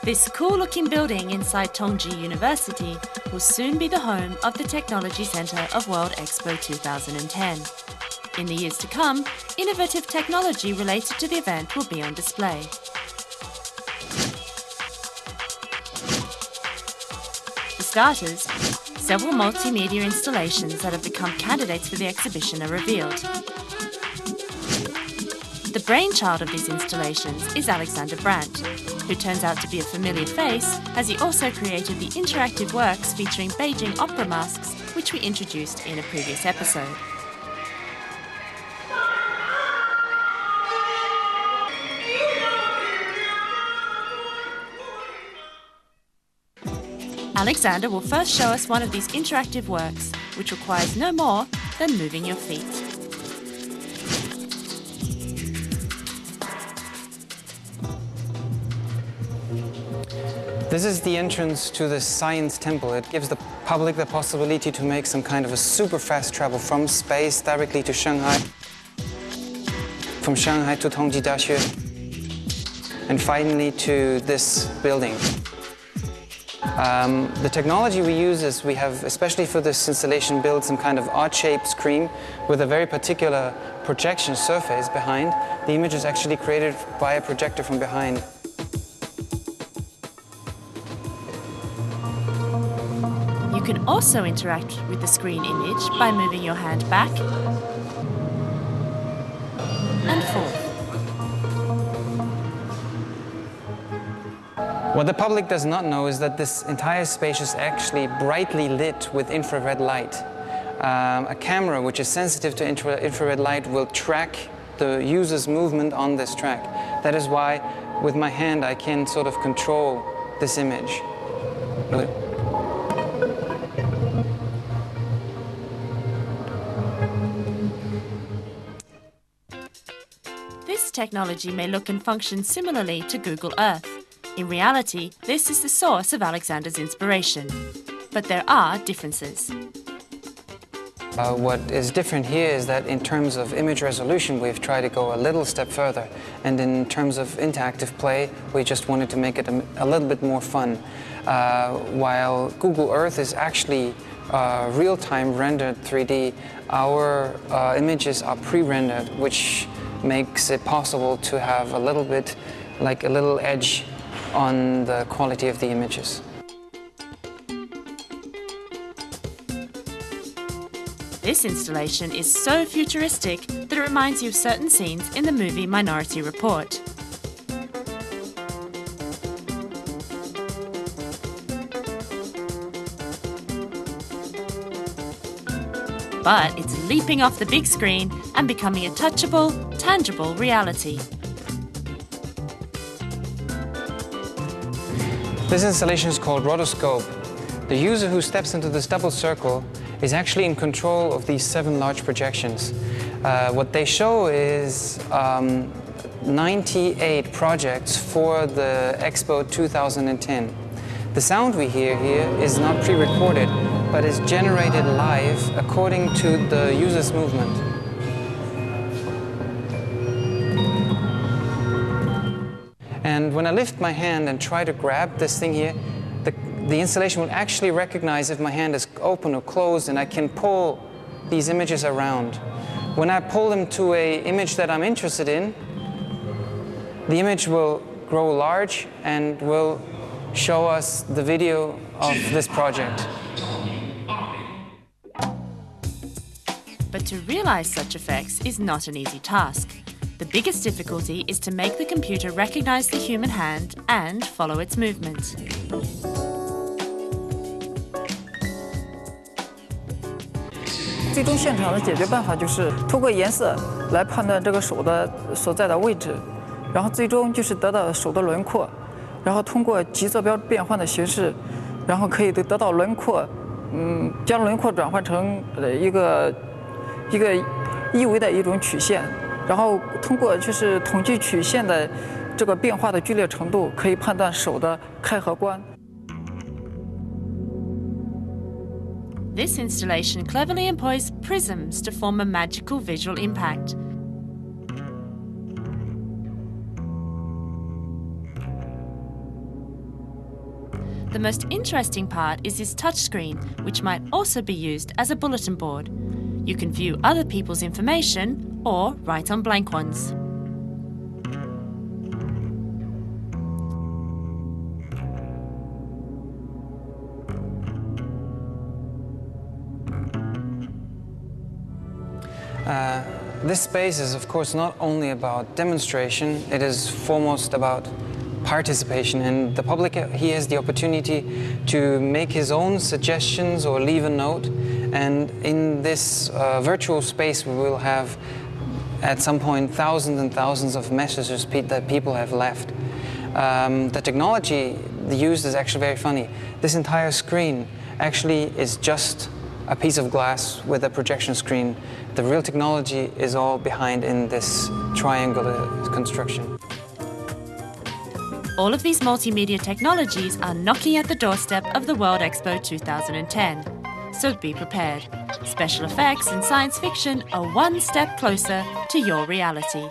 This cool-looking building inside Tongji University will soon be the home of the Technology Center of World Expo 2010. In the years to come, innovative technology related to the event will be on display. For starters, several multimedia installations that have become candidates for the exhibition are revealed. The brainchild of these installations is Alexander Brandt, who turns out to be a familiar face, as he also created the interactive works featuring Beijing opera masks, which we introduced in a previous episode. Alexander will first show us one of these interactive works, which requires no more than moving your feet. This is the entrance to the Science Temple. It gives the public the possibility to make some kind of a super fast travel from space directly to Shanghai, from Shanghai to Tongji Daxue, and finally to this building. The technology we use is we have, especially for this installation, built some kind of odd-shaped screen with a very particular projection surface behind. The image is actually created by a projector from behind. You can also interact with the screen image by moving your hand back and forth. What the public does not know is that this entire space is actually brightly lit with infrared light. A camera which is sensitive to infrared light will track the user's movement on this track. That is why with my hand I can sort of control this image. This technology may look and function similarly to Google Earth. In reality, this is the source of Alexander's inspiration. But there are differences. What is different here is that in terms of image resolution, we've tried to go a little step further. And in terms of interactive play, we just wanted to make it a little bit more fun. While Google Earth is actually real-time rendered 3D, our images are pre-rendered, which makes it possible to have a little bit, like a little edge on the quality of the images. This installation is so futuristic that it reminds you of certain scenes in the movie Minority Report. But it's leaping off the big screen and becoming a touchable, tangible reality. This installation is called rotoscope. The user who steps into this double circle is actually in control of these 7 large projections. What they show is 98 projects for the Expo 2010. The sound we hear here is not pre-recorded, but is generated live according to the user's movement. And when I lift my hand and try to grab this thing here, the installation will actually recognize if my hand is open or closed, and I can pull these images around. When I pull them to an image that I'm interested in, the image will grow large and will show us the video of this project. But to realize such effects is not an easy task. The biggest difficulty is to make the computer recognize the human hand and follow its movement. 最终现场的解决办法就是通过颜色来判断这个手的所在的位置，然后最终就是得到手的轮廓，然后通过极坐标变换的形式，然后可以得到轮廓，将轮廓转换成一个一维的一种曲线。 然后通过就是统计曲线的这个变化的剧烈程度，可以判断手的开合关。 This installation cleverly employs prisms to form a magical visual impact. The most interesting part is this touchscreen, which might also be used as a bulletin board. You can view other people's information or write on blank ones. This space is, of course, not only about demonstration, it is foremost about participation, and the public he has the opportunity to make his own suggestions or leave a note. And in this virtual space we will have at some point thousands and thousands of messages that people have left. The technology used is actually very funny. This entire screen actually is just a piece of glass with a projection screen. The real technology is all behind in this triangular construction. All of these multimedia technologies are knocking at the doorstep of the World Expo 2010. So be prepared. Special effects and science fiction are one step closer to your reality.